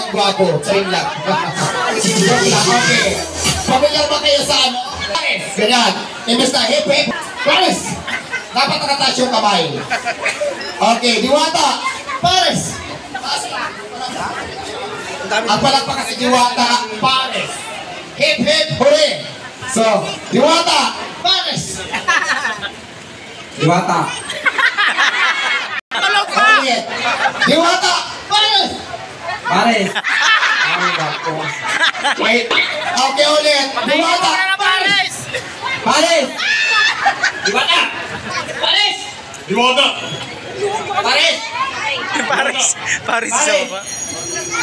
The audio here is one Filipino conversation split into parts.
Guwapo, chain lang. Okay. Pamilyar ba kayo sa ano? Pares. Ganyan. Imbes na hip hip. Pares. Dapat nakataas yung kamay. Okay. Diwata. Pares. Ang palagpakan si Diwata. Pares. Hip hip. Huli. So, Diwata. Pares. Diwata. Okay. Diwata. Pares. Pares. Wait. Okay ulit. Diwata. Pares. Pares. Diwata! Pares! Diwata! Pares. Pares sa baba.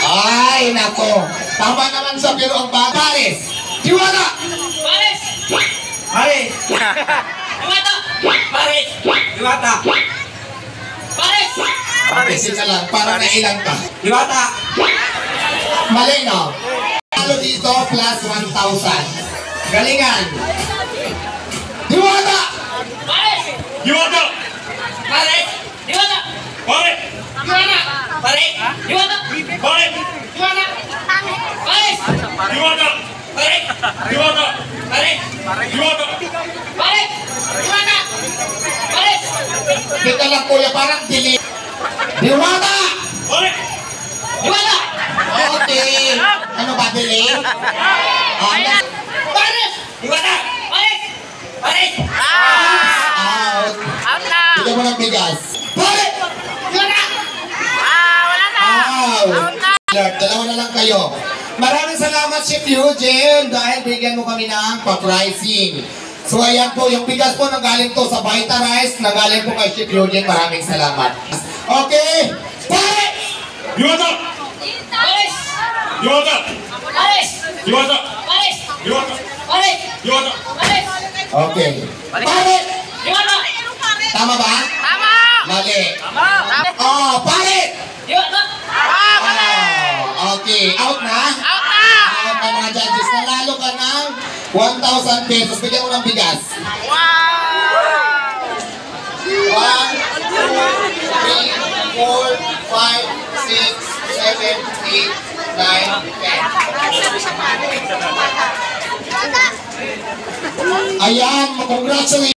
Ay, nako. Tama naman sa pero ang Pares. Diwata. Pares! Pares. Diwata! Pares! Diwata. Pares! Pares ka lang. Para na ilang ka. Diwata. Mali, no? Talo dito plus 1,000. Galingan. Diwata. Pares! Diwata! Pares! Diwata! Pare! Diwata! Pares! Diwata! Pare! Diwata! Pares! Diwata! Pares! Diwata! Pares! Diwata! Pares! Diwata! Pares! Teka lang, kuya. Parang delay. Diwata. Pare! Diwata! Okay. Ano ba, delay? Ayan! Pares! Diwata! Pares! Pares! Out. Out na! Bigyan mo ng bigas. Pare. Diwata! Wala na! Out. Out na! Lord, dalawa na lang kayo. Maraming salamat, Chef Eugene, dahil bigyan mo kami ng pa-pricing. So, ayan po, yung bigas po nanggaling to sa Vita Rice, nanggaling po kay Chef Eugene. Maraming salamat. Okay. Pare. Diwata! Pares! Diwata! Pares! Diwata! Pares! Diwata! Pares! Diwata! Pares! Okay. Pare. Diwata! Tama ba? Tama! Mali. Tama! Oh, pare. Diwata! Oh, okay. Out na? Out na! Out na mga judges. Nanalo ka ng 1,000 pesos. Bigyan mo ng bigas. Wow! 1, 2, 3, 4, 5, 6, 7, 8, 9, 10. Ayan, congratulations.